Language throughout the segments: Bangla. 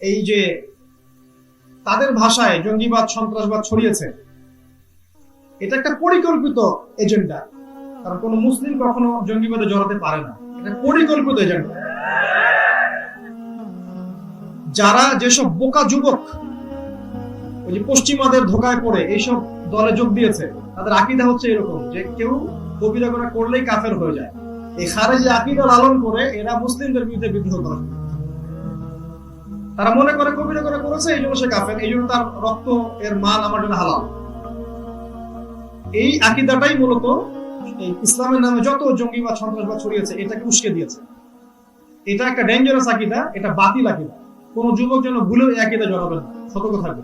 এই যে তাদের ভাষায় জঙ্গিবাদ সন্ত্রাসবাদ ছড়িয়েছে, এটা একটা পরিকল্পিত এজেন্ডা। কারণ কোন মুসলিম কখনো জঙ্গিবাদে জড়াতে পারে না, এটা পরিকল্পিত এজেন্ডা। যারা যেসব বোকা যুবক ওই যে পশ্চিমাদের ধোকায় পড়ে এইসব দলে যোগ দিয়েছে, তাদের আকীদা হচ্ছে এরকম যে কেউ কবিরা গুনাহ করলেই কাফের হয়ে যায়। এই খারেজি আকীদা লালন করে এরা মুসলিমদের বিরুদ্ধে বিদ্রোহ করে। তারা মনে করে কবিরা গুনাহ করেছে এই জন্য সে কাফের, এই জন্য তার রক্ত এর মাল আমার জন্য হালাল। এই আকীদাটাই মূলত এই ইসলামের নামে যত জঙ্গিবাদ সন্ত্রাসবাদ ছড়িয়েছে এটাকে উস্কে দিয়েছে। এটা একটা ডেঞ্জারাস আকীদা, এটা বাতিল আকীদা। কোন যুবক যেন ভুলেও এই আকীদা জড়াবে না, সতর্ক থাকবে।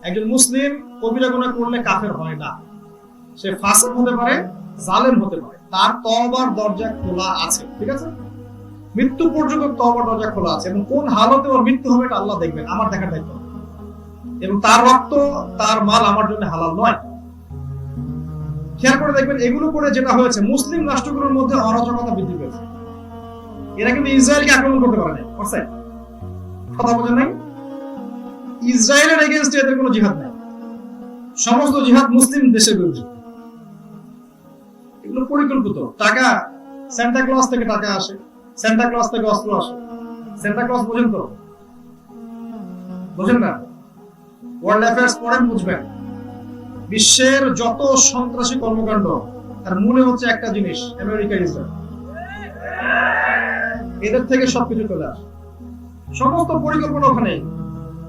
একজন মুসলিম কবিরা গুনাহ করলে কাফের হয় না, সে ফাসিক হতে পারে, জালেম হতে পারে, তার তওবার দরজা খোলা আছে। ঠিক আছে, মৃত্যু পর্যন্ত তওবার দরজা খোলা আছে, এবং কোন হালতে ওর মৃত্যু হবে এটা আল্লাহ দেখবেন, আমার দেখার দায়িত্ব। এবং তার রক্ত তার মাল আমার জন্য হালাল নয়। খেয়াল করে দেখবেন এগুলো করে যেটা হয়েছে, মুসলিম রাষ্ট্রগুলোর মধ্যে অরাজকতা বৃদ্ধি পেয়েছে। এরা কিন্তু ইসরায়েলকে আক্রমণ করতে পারে না, কথা বোঝেন নাই? ইসরায়েলের এগেইনস্টে এদের কোনো জিহাদ নাই, সমস্ত জিহাদ মুসলিম দেশের বিরুদ্ধে। এগুলো পরিকল্পিত। টাকা সান্তা ক্লজ থেকে টাকা আসে, সান্তা ক্লজ থেকে অস্ত্র আসে। সান্তা ক্লজ বোঝেন তো? বোঝেন না? ওয়ার্ল্ড অ্যাফেয়ার্স পড়েন, বুঝবেন। বিশ্বের যত সন্ত্রাসী কর্মকাণ্ড তার মূলে হচ্ছে একটা জিনিস, আমেরিকা, ইসরায়েল। এদের থেকে সবকিছু চলে আসে, সমস্ত পরিকল্পনা ওখানে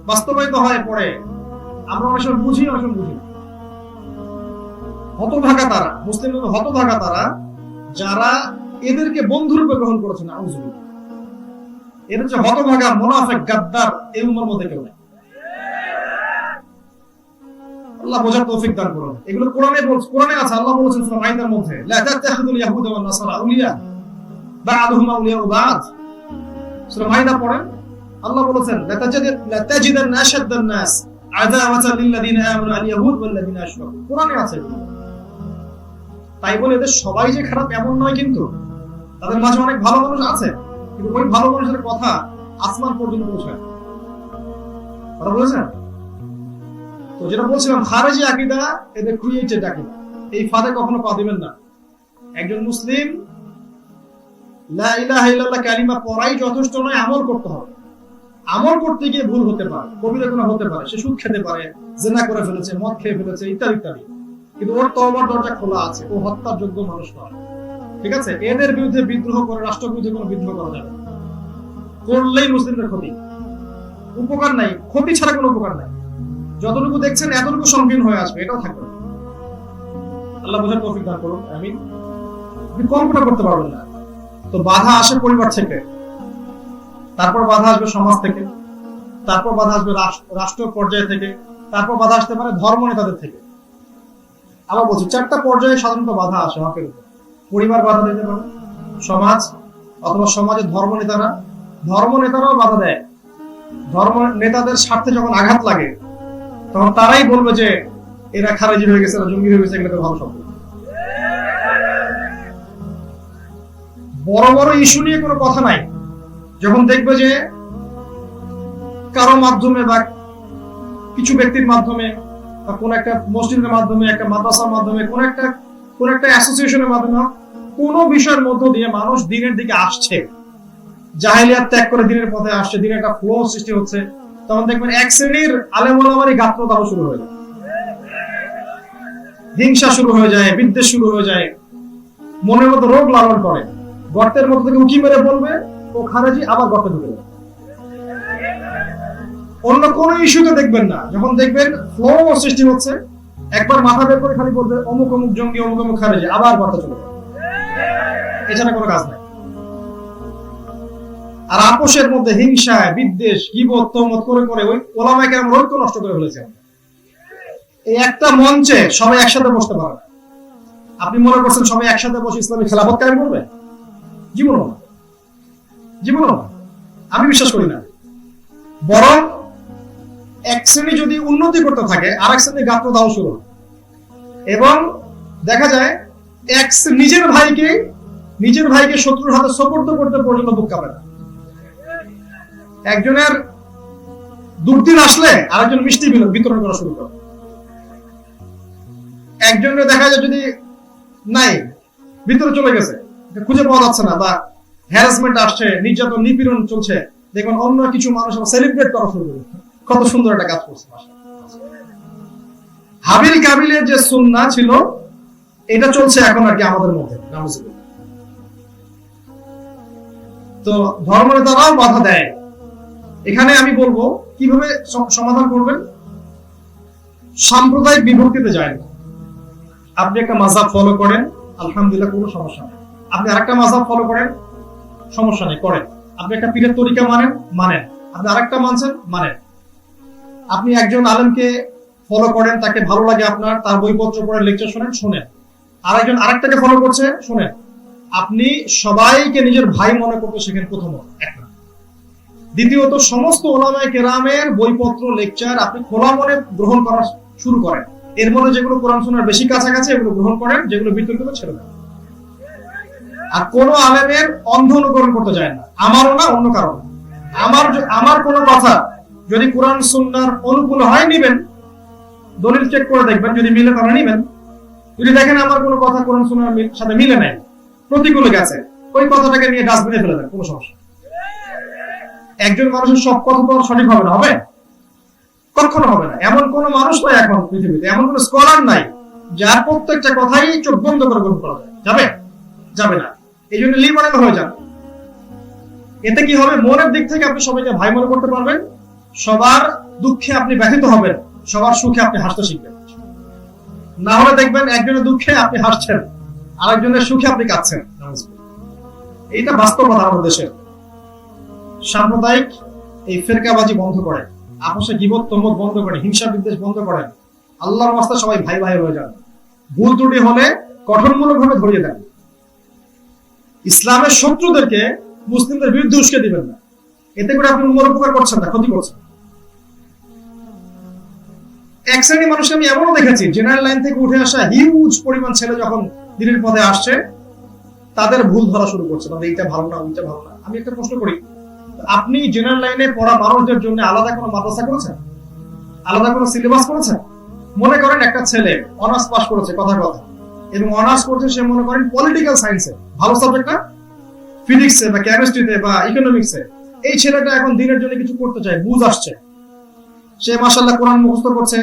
বাস্তবায়িত হয়। পরে আমরা অনেক সময় বুঝি, অনেক সময় বুঝি। হতভাগা তারা, মুসলিম হতভাগা তারা যারা এদেরকে বন্ধুরূপে গ্রহণ করেছে। না, এদের যে হতভাগা মুনাফিক গাদ্দার এই উম্মার মধ্যে কেউ নেই। আল্লাহ বোঝার তৌফিক দান করুন। এগুলো কোরআনে আছে। আল্লাহ বলেছেন সূরা মাইদার মধ্যে, লা তাত্তাখিযুল ইয়াহুদা ওয়ান নাসারা আউলিয়া বা'দুহুম আউলিয়া বা'দ। সূরা মাইদা পড়েন, আল্লাহ বলেছেন লা তাজিদান্না আশাদ্দান নাস আদাওয়াতান লিল্লাযিনা আমানু আল ইয়াহুদ ওয়াল লাযিনা আশরাকু। কোরআনে আছে। তাই বলে এদের সবাই যে খারাপ এমন নয়, কিন্তু তাদের মাঝে অনেক ভালো মানুষ আছে। কিন্তু ওই ভালো মানুষের কথা আসমান পর্যন্ত পৌঁছায়। কথা বুঝেছেন তো? যেটা বলছিলাম, খারেজি আকীদা এদের ক্রিয়েটেড আকীদা। এই ফাঁদে কখনো পা দিবেন না। একজন মুসলিম লা ইলাহা ইল্লাল্লাহ কালিমা পড়াই যথেষ্ট নয়, আমল করতে হবে। আমল করতে গিয়ে ভুল হতে পারে, কবিরা গুনাহ হতে পারে, সে সুদ খেতে পারে, জিনা করে ফেলেছে, মদ খেয়ে ফেলেছে, ইত্যাদি ইত্যাদি। কিন্তু ওর তওবার দরজা খোলা আছে, ও হত্যার যোগ্য মানুষ নয়। ঠিক আছে, এদের বিরুদ্ধে বিদ্রোহ করে রাষ্ট্র বিরুদ্ধে কোনো বিদ্রোহ করা যাবে না। করলেই মুসলিমদের ক্ষতি, উপকার নাই। ক্ষতি ছাড়া কোনো উপকার নাই। যতটুকু দেখছেন এতটুকু সংকীর্ণ হয়ে আসবে, এটাও থাকবে। আল্লাহ বোঝার তৌফিক দান করুন, আমিন। আপনি কল্পনা করতে পারবেন না। তো বাধা আসে পরিবার থেকে, তারপর বাধা আসবে সমাজ থেকে, তারপর বাধা আসবে রাষ্ট্র পর্যায় থেকে, তারপর বাধা আসতে পারে ধর্ম নেতাদের থেকে। আবার বলছি, 4টা পর্যায়ে সাধারণত বাধা আসে হকের উপর। পরিবার বাধা দিতে পারে, সমাজ অথবা সমাজের ধর্ম নেতারাও বাধা দেয়। ধর্ম নেতাদের স্বার্থে যখন আঘাত লাগে তখন তারাই বলবে যে এরা খারেজি হয়ে গেছে, এরা জঙ্গি হয়ে গেছে, এগুলো ভালো শব্দ। বড় বড় ইস্যু নিয়ে কোনো কথা নাই। যখন দেখবে যে কারো মাধ্যমে বা কিছু ব্যক্তির মাধ্যমে বা কোন একটা মসজিদের মাধ্যমে, একটা মাদ্রাসার মাধ্যমে, কোন একটা অ্যাসোসিয়েশনের মাধ্যমে কোনো বিষয়ের মধ্য দিয়ে মানুষ দিনের দিকে আসছে, জাহেলিয়াত ত্যাগ করে দিনের পথে আসছে, দিনের একটা ফ্লো সৃষ্টি হচ্ছে, তখন দেখবেন এক শ্রেণীর আলেম ওলামারই গাত্রদাহ শুরু হয়ে যায়, হিংসা শুরু হয়ে যায়, বিদ্বেষ শুরু হয়ে যায়, মনের মতো রোগ লালন করে। গর্তের মধ্যে থেকে উঁকি মেরে বলবে ও খারেজি, আবার গর্তে ঢুকে যাবে। অন্য কোন ইস্যুতে দেখবেন না, যখন দেখবেন ফ্লো সৃষ্টি হচ্ছে, একবার মাথা বের করে খালি বলবে অমুক অমুক জঙ্গি, অমুক অমুক খারেজি, আবার গর্তে চলে যাবে। এছাড়া কোনো কাজ নাই। আর আপোষের মধ্যে হিংসা, বিদ্বেষ, গীবত, তহমত করে করে ওই ওলামায়ে কেরাম ঐক্য নষ্ট করে ফেলেছে। এই একটা মঞ্চে সবাই একসাথে বসতে পারে না। আপনি মনে করছেন সবাই একসাথে বসে ইসলামী খেলাফত কায়েম করবে? জীবনও না, জীবনও না। আমি বিশ্বাস করি না। বরং এক শ্রেণী যদি উন্নতি করতে থাকে, আর এক শ্রেণী গাত্রদাহ শুরু, এবং দেখা যায় নিজের ভাইকে শত্রুর হাতে সোপর্দ করতে পর্যন্ত বুক কাঁপে না। একজনের দুর্দিন আসলে আরেকজন মিষ্টি বিতরণ করা শুরু করে। একজনের দেখা যায় যদি নাই, ভিতরে চলে গেছে, খুঁজে পাওয়া যাচ্ছে না, বা হ্যারাসমেন্ট আসছে, নির্যাতন নিপীড়ন চলছে, দেখবেন অন্য কিছু মানুষ সেলিব্রেট করা শুরু করে। কত সুন্দর একটা কাজ করছে। হাবিল কাবিলের যে সুন্নাহ ছিল এটা চলছে এখন আর কি আমাদের মধ্যে। তো ধর্মনেতারাও বাধা দেয়। এখানে আমি বলবো কিভাবে সমাধান করবেন। সাম্প্রদায়িক বিভক্তিতে যায় না। আপনি একটা মাযহাব ফলো করেন, আলহামদুলিল্লাহ, কোনো সমস্যা নেই। আপনি আরেকটা মাযহাব ফলো করেন, সমস্যা নেই, করেন। আপনি একটা পীরের তরিকা মানেন, আপনি আরেকটা মানছেন, মানেন। আপনি একজন আলেমকে ফলো করেন, তাকে ভালো লাগে আপনার, তার বইপত্র পড়েন, লেকচার শোনেন। আরেকজন আরেকটাকে ফলো করছে, শোনেন। আপনি সবাইকে নিজের ভাই মনে করতে শেখেন, প্রথমত। দ্বিতীয়ত, সমস্ত উলামায়ে কেরামের বইপত্র, লেকচার আপনি খোলা মনে গ্রহণ করা শুরু করেন। এর মধ্যে যেগুলো কোরআন সুন্নাহর বেশি কাছাকাছি এগুলো গ্রহণ করেন, যেগুলো বিতর্কিত ছেড়ে দেন। আর কোন আলেমের অন্ধ অনুকরণ করতে যায় না, আমারও না, অন্য কারো না। আমার কোন কথা যদি কোরআন সুন্নাহর অনুকূল হয় নিবেন, দলিল চেক করে দেখবেন, যদি মিলে তাহলে নিবেন। যদি দেখেন আমার কোনো কথা কোরআন সুন্নাহর সাথে মিলে নাই, প্রতিকূলে গেছে, ওই কথাটাকে নিয়ে ডাস্টবিনে ফেলে দেন, কোনো সমস্যা। একজন মানুষের সব কথা তো সঠিক হবে না, হবে? কখনো হবে না। এমন কোন মানুষ নাই এখন পৃথিবীতে, এমন কোন স্কলার নাই যার প্রত্যেকটা কথাই চোখ বন্ধ করে গ্রহণ করা যায়। যাবে না। এই জন্য লিবারেল হয়ে যান। এতে কি হবে? মনের দিক থেকে আপনি সবাইকে ভাই মনে করতে পারবেন, সবার দুঃখে আপনি ব্যথিত হবেন, সবার সুখে আপনি হাসতে শিখবেন। না হলে দেখবেন একজনের দুঃখে আপনি হাসছেন, আরেকজনের সুখে আপনি কাঁদছেন। এইটা বাস্তবতা আমাদের দেশের। সাম্প্রদায়িক এই ফেরকাবাজি বন্ধ করে, আপোষে গীবত তহমত বন্ধ করে, হিংসা বিদ্বেষ বন্ধ করেন। আল্লাহর রাস্তায় সবাই ভাই ভাই হয়ে যান। ভুল ত্রুটি হলে গঠনমূলকভাবে ধরিয়ে দেন। ইসলামের শত্রুদেরকে মুসলিমদের বিরুদ্ধে উস্কে দিবেন না। এতে করে আপনি উম্মর উপকার করছেন না, ক্ষতি করছেন। এক শ্রেণীর মানুষকে আমি এমনও দেখেছি, জেনারেল লাইন থেকে উঠে আসা হিউজ পরিমাণ ছেলে যখন দিনের পথে আসছে, তাদের ভুল ধরা শুরু করছে, তাদের এইটা ভালো না, ওইটা ভালো না। আমি একটা প্রশ্ন করি, আপনি জেনারেল লাইনে পড়া মানুষদের জন্য আলাদা কোনো মাদ্রাসা করেছেন? আলাদা কোনো সিলেবাস করেছেন? মনে করেন একটা ছেলে অনার্স পাস করেছে, কথা এবং অনার্স করছে, সে মনে করেন পলিটিক্যাল সায়েন্সে, ভালো সাবজেক্ট না, ফিজিক্সে বা কেমিস্ট্রিতে বা ইকোনমিক্সে। এই ছেলেটা এখন দিনের জন্য কিছু করতে চায়, বুঝ আসছে, সে মাশাআল্লাহ কোরআন মুখস্থ করছে,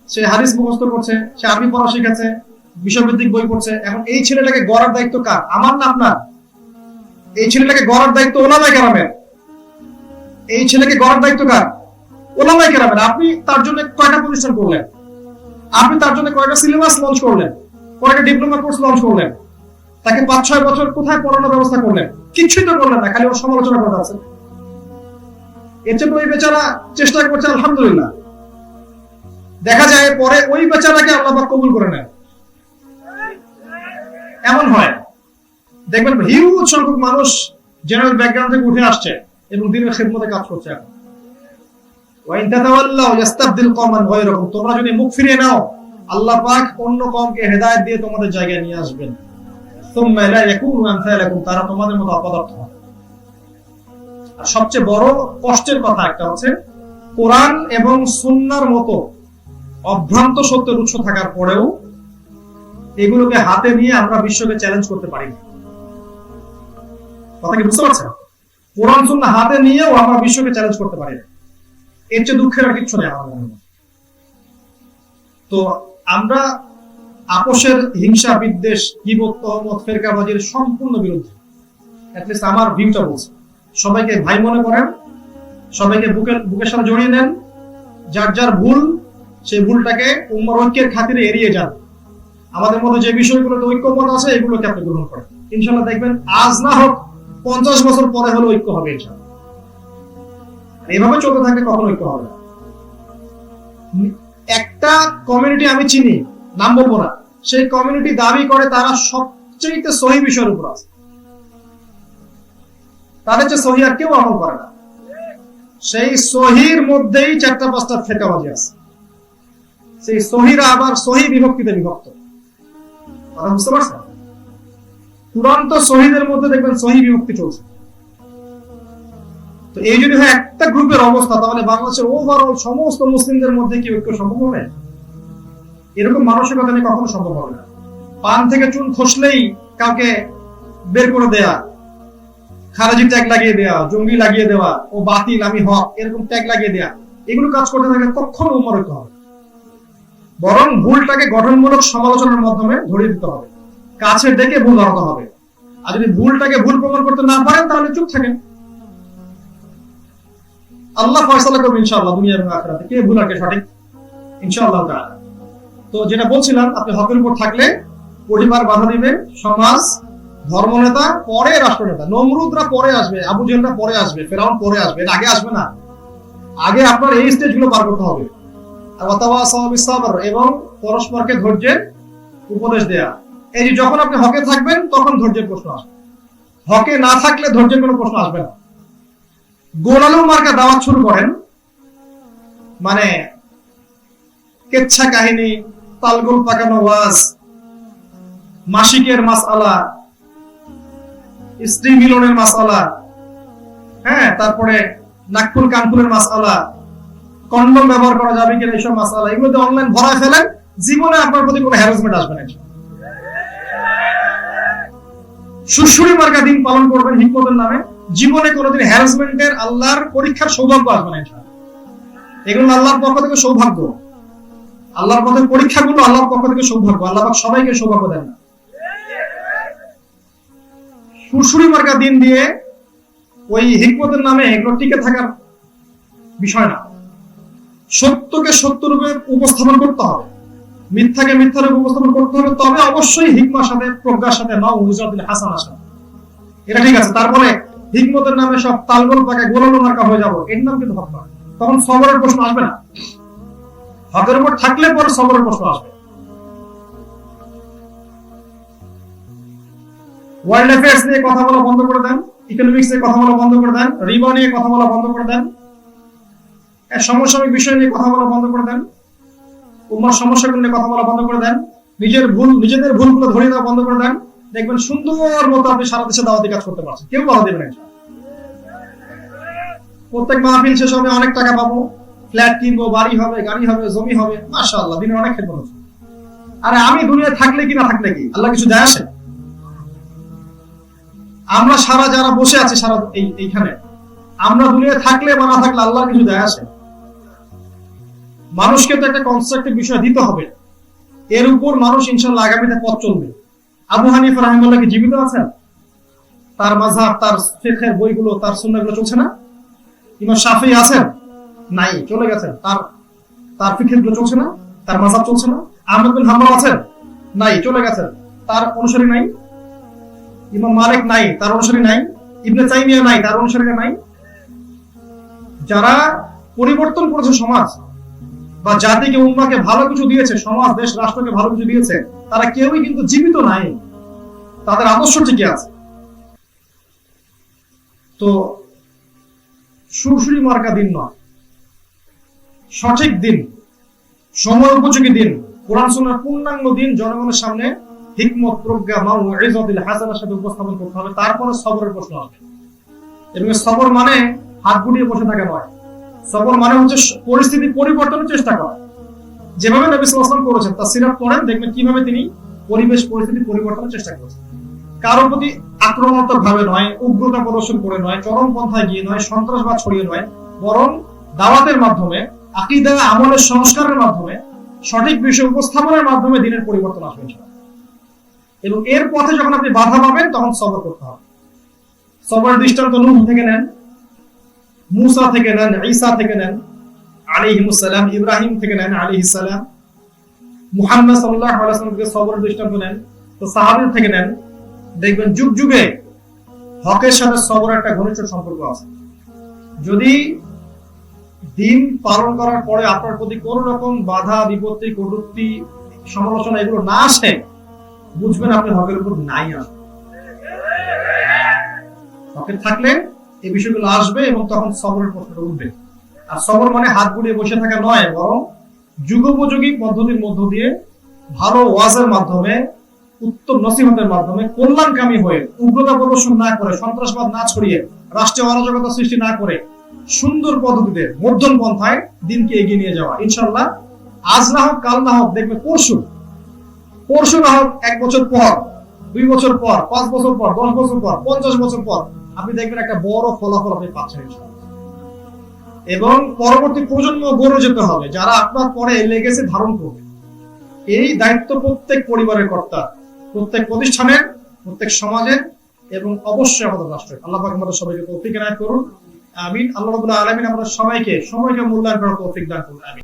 সে হাদিস মুখস্থ করছে, সে আরবি পড়া শিখেছে, বিষয়ভিত্তিক বই পড়ছে। এখন এই ছেলেটাকে গড়ার দায়িত্ব কার? আমার না আপনার? এই ছেলেটাকে গড়ার দায়িত্ব উলামায়ে কেরামের। এই ছেলেকে গড়ার দায়িত্ব কার? উলামায়ে কেরামের। আপনি তার জন্য কয়টা প্রতিষ্ঠান করলেন? আপনি তার জন্য কয়টা সিলেবাস লঞ্চ করলেন? কয়টা ডিপ্লোমা কোর্স লঞ্চ করলেন? তাকে 5-6 বছর কোথায় পড়ানোর ব্যবস্থা করলেন? কিছুই তো করলেন না, খালি ওর সমালোচনা করতে আছেন। এর জন্য ওই বেচারা চেষ্টা করছে, আলহামদুলিল্লাহ। দেখা যায় পরে ওই বেচারাকে আল্লাহ পাক কবুল করে নেন। এমন হয়, দেখবেন হিউজ সংখ্যক মানুষ জেনারেল ব্যাকগ্রাউন্ড থেকে উঠে আসছে এবং দিনের খিদমতে কাজ করছে। এখন ওয়াইন তাতাওয়াল্লাউ ইস্তাবদিল কওমান গায়রাকুম, তোমরা যদি মুখ ফিরিয়ে নাও, আল্লাহ পাক অন্য কওমকে হেদায়েত দিয়ে তোমাদের জায়গায় নিয়ে আসবেন। সুম্মা লা ইয়াকুনু আমসালাকুম, তারা তোমাদের মতো অপদার্থ হবে। আর সবচেয়ে বড় কষ্টের কথা একটা হচ্ছে, কোরআন এবং সুন্নাহর মতো অভ্রান্ত সত্যের উৎস থাকার পরেও এগুলোকে হাতে নিয়ে আমরা বিশ্বকে চ্যালেঞ্জ করতে পারি না। কথা কি বুঝতে পারছেন? কোরআন সুন্নাহ হাতে নিয়েও আমরা বিশ্বকে চ্যালেঞ্জ করতে পারি না। এর চেয়ে দুঃখের আর কিছু নেই আমার মনে হয়। তো আমরা আপোষের হিংসা বিদ্বেষ, গীবত তহমত ফেরকাবাজির সম্পূর্ণ বিরুদ্ধে। অ্যাটলিস্ট আমার ভিউটা বলছে, সবাইকে ভাই মনে করেন, সবাইকে বুকের সাথে জড়িয়ে নেন। যার যার ভুল, সেই ভুলটাকে উম্মার ঐক্যের খাতিরে এড়িয়ে যান। আমাদের মধ্যে যে বিষয়গুলোতে ঐক্যমত আছে এগুলোকে আপনি গ্রহণ করেন। ইনশাআল্লাহ দেখবেন আজ না হোক 50 বছর পরে হলে ঐক্য হবে ইনশাআল্লাহ। এভাবে চলতে থাকলে কখনো ঐক্য হবে না। একটা কমিউনিটি আমি চিনি, নাম বলবো না, সেই কমিউনিটি দাবি করে তারা সবচেয়ে সহি বিষয়ের উপর আছে, তাদের যে সহি আর কেউ আমল করে না। সেই সহির মধ্যেই 4-5টা ফেরকাবাজি আছে। সেই সহিরা আবার সহি বিভক্তিতে বিভক্ত। কথা বুঝতে পারছেন? চূড়ান্ত সহিদের মধ্যে দেখবেন সহি বিভক্তি চলছে। তো তো এই যদি হয় একটা গ্রুপের অবস্থা, তাহলে বাংলাদেশের ওভারঅল সমস্ত মুসলিমদের মধ্যে কি ঐক্য সম্ভব হবে? এরকম মানসিকতা নিয়ে কখনো সম্ভব হবে না। পান থেকে চুন খসলেই কাউকে বের করে দেয়া, খারাজি ট্যাগ লাগিয়ে দেয়া, জঙ্গি লাগিয়ে দেওয়া, ও বাতিল আমি হক, এরকম ট্যাগ লাগিয়ে দেয়া, এগুলো কাজ করতে থাকলে কখনো উম্মার ঐক্য হবে? বরং ভুলটাকে গঠনমূলক সমালোচনার মাধ্যমে ধরিয়ে দিতে হবে, কাছে ডেকে ভুল ধরাতে হবে। আর যদি ভুলটাকে ভুল প্রমাণ করতে না পারেন তাহলে চুপ থাকেন। আল্লাহ ফয়সালা করবে ইনশাআল্লাহ দুনিয়া এবং আখিরাতে কে ভুল আর কে সঠিক, ইনশাআল্লাহ তাআলা। তো যেটা বলছিলাম, আপনি হকের উপর থাকলে পরিবার বাধা দিবে, সমাজ, ধর্মনেতা, পরে রাষ্ট্রনেতা। নমরুদরা পরে আসবে, আবু জেহেলরা পরে আসবে, ফেরাউন পরে আসবে, আগে আসবে না। আগে আপনার এই স্টেজগুলো পার করতে হবে। এবং পরস্পরকে ধৈর্যের উপদেশ দেয়া। এই যে যখন আপনি হকে থাকবেন তখন ধৈর্যের প্রশ্ন আসবে, হকে না থাকলে ধৈর্যের কোনো প্রশ্ন আসবে না। গোলালু মার্কা দাওয়াত শুরু করেন, মানে কেচ্ছা কাহিনী, তালগোল পাকানো ওয়াজ, মাসিকের মাসআলা, স্ত্রী মিলনের মাসআলা, হ্যাঁ, তারপরে নাকফুল কানফুলের মাসআলা, কন্ডম ব্যবহার করা যাবে কিনা এইসব মাসআলা, এগুলোতে অনলাইন ভরায় ফেলেন, জীবনে আপনার প্রতি কোনো হ্যারাসমেন্ট আসবে না। সুরসুরি মার্কা দিন পালন করবেন হিকমতের নামে, জীবনে কোনোদিন হ্যারাসমেন্টের, আল্লাহর পরীক্ষার সৌভাগ্য আসবে না। এগুলো আল্লাহর পক্ষ থেকে সৌভাগ্য, আল্লাহর পথের পরীক্ষাগুলো আল্লাহর পক্ষ থেকে সৌভাগ্য। আল্লাহ পাক সবাইকে সৌভাগ্য দেন না। সুরসুরি মার্কা দিন দিয়ে ওই হিকমতের নামে এগুলো টিকে থাকার বিষয় না। সত্যকে সত্য রূপে উপস্থাপন করতে হবে, মিথ্যাকে মিথ্যা রূপে উপস্থাপন করতে হবে, তবে অবশ্যই হিকমার সাথে, প্রজ্ঞার সাথে, মাউইজাতুল হাসানার সাথে, এটা ঠিক আছে। তারপরে হিকমতের নামে সব তালগোল পাকা গোলালো মার্কা হয়ে যাবো, এর নাম কিন্তু হক নয়। তখন সবরের প্রশ্ন আসবে না। হকের উপর থাকলে পরে সবরের প্রশ্ন আসবে। ওয়ার্ল্ড অ্যাফেয়ার্স নিয়ে কথা বলা বন্ধ করে দেন, ইকোনমিক্স নিয়ে কথা বলা বন্ধ করে দেন, রিবা নিয়ে কথা বলা বন্ধ করে দেন, সমসাময়িক বিষয় নিয়ে কথা বলা বন্ধ করে দেন, উম্মার সমস্যাগুলো নিয়ে কথা বলা বন্ধ করে দেন, নিজেদের ভুলগুলো ধরিয়ে দেওয়া বন্ধ করে দেন। দেখবেন সুন্দর মতো আপনি সারা দেশে দাওয়াতি কাজ করতে পারছেন, কেউ বাধা দেবে না। প্রত্যেক মাহফিল শেষ হবে, অনেক টাকা পাবো, ফ্ল্যাট কিনবো, বাড়ি হবে, গাড়ি হবে, জমি হবে, মাশাআল্লাহ, দিনে অনেক খেদমত হচ্ছে। আরে আমি দুনিয়ায় থাকলে কি না থাকলে কি, আল্লাহ কিছু যায় আসে? আমরা সারা যারা বসে আছি সারা এইখানে, আমরা দুনিয়ায় থাকলে বা না থাকলে আল্লাহ কিছু যায় আসে? মানুষকে তো একটা কনস্ট্রাকটিভ বিষয় দিতে হবে, এর উপর মানুষ ইনশাআল্লাহ আগামীতে পথ চলবে। আবু হানিফা রাহিমাহুল্লাহ কি জীবিত আছেন? তার মাযহাব, তার ফিকহের বইগুলো, তার সুন্নাহগুলো চলছে না? ইমাম শাফিঈ আছেন? নাই, চলে গেছেন। তার ফিকহের গুলো চলছে না? তার মাযহাব চলছে না? আহমদ বিন হাম্বল আছেন? নাই, চলে গেছেন। তার অনুসারী নাই? ইমাম মালিক নাই, তার অনুসারী নাই? ইবনে তাইমিয়া নাই, তার অনুসারীরা নাই? যারা পরিবর্তন করেছে সমাজ বা জাতিকে, উম্মাকে ভালো কিছু দিয়েছে, সমাজ, দেশ, রাষ্ট্রকে ভালো কিছু দিয়েছে, তারা কেউই কিন্তু জীবিত নাই, তাদের আদর্শ ঠিকই আছে। তো সুরসুরি মার্কা দিন নয়, সঠিক দিন, সময় উপযোগী দিন, কোরআন সুন্নাহর পূর্ণাঙ্গ দিন জনগণের সামনে হিকমত, প্রজ্ঞা, মাউইজাতুল হাসানার সাথে উপস্থাপন করতে হবে। তারপরে সবরের প্রশ্ন আসবে। এবং সবর মানে হাত গুটিয়ে বসে থাকা নয়। সবর মানে হচ্ছে পরিস্থিতি পরিবর্তনের চেষ্টা করা, যেভাবে নবী সাল্লাল্লাহু আলাইহি ওয়াসাল্লাম করেছেন। তার সিরাত পড়েন, দেখবেন কিভাবে তিনি পরিবেশ পরিস্থিতি পরিবর্তনের চেষ্টা করেছেন। কারোর প্রতি আক্রমণাত্মক ভাবে নয়, উগ্রতা প্রদর্শন করে নয়, চরম পন্থায় গিয়ে নয়, সন্ত্রাসবাদ ছড়িয়ে নয়, বরং দাওয়াতের মাধ্যমে, আকীদা, আমলের সংস্কারের মাধ্যমে, সঠিক বিষয় উপস্থাপনের মাধ্যমে দিনের পরিবর্তন আসবে ইনশাআল্লাহ। এবং এর পথে যখন আপনি বাধা পাবেন তখন সবর করতে হবে। সবরের দৃষ্টান্ত নূহ থেকে নেন, মুসা থেকে নেন, ঈসা থেকে নেন আলাইহিমুস সালাম, ইব্রাহিম থেকে নেন আলাইহিস সালাম, মুহাম্মদ সাল্লাল্লাহু আলাইহি ওয়াসাল্লাম থেকে সবরের দৃষ্টান্ত নেন, তো সাহাবীদের থেকে নেন। দেখবেন যুগ যুগে হকের সাথে সবর একটা ঘনিষ্ঠ সম্পর্ক আছে। যদি দিন পালন করার পরে আপনার প্রতি কোন রকম বাধা, বিপত্তি, কটূক্তি, সমালোচনা এগুলো না আসে, বুঝবেন আপনি হকের উপর নাই আসবে। হকের থাকলে এই বিষয়গুলো আসবে এবং তখন সবরের প্রশ্নটা উঠবে। আর সবর মানে হাত গুটিয়ে বসে থাকা নয়, বরং যুগোপযোগী পদ্ধতির মধ্য দিয়ে, ভালো ওয়াজের মাধ্যমে, উত্তম নসিহতের মাধ্যমে কল্যাণকামী হয়ে উগ্রতা প্রদর্শন না করে, সন্ত্রাসবাদ না ছড়িয়ে, রাষ্ট্রীয় অরাজকতা সৃষ্টি না করে সুন্দর পদ্ধতিতে মধ্যম পন্থায় দিনকে এগিয়ে নিয়ে যাওয়া। ইনশাআল্লাহ আজ না হোক, কাল না হোক, দেখবে পরশু না হোক, 1 বছর পর, 2 বছর পর, 5 বছর পর, 10 বছর পর, 50 বছর পর আপনি দেখবেন একটা বড় ফলাফল আপনি পাচ্ছেন ইনশাআল্লাহ। এবং পরবর্তী প্রজন্ম গড়ে যেতে হবে যারা আপনার পরে লেগেছে ধারণ করবে। এই দায়িত্ব প্রত্যেক পরিবারের কর্তা, প্রত্যেক প্রতিষ্ঠানের, প্রত্যেক সমাজের এবং অবশ্যই আমাদের রাষ্ট্রের। আল্লাহ পাক আমাদের সবাইকে তৌফিক এনায়েত করুন। আমিন। আল্লাহ রাব্বুল আলামিন আমাদের সবাইকে সময়কে মূল্যায়ন করার তৌফিক দান করুন। আমিন।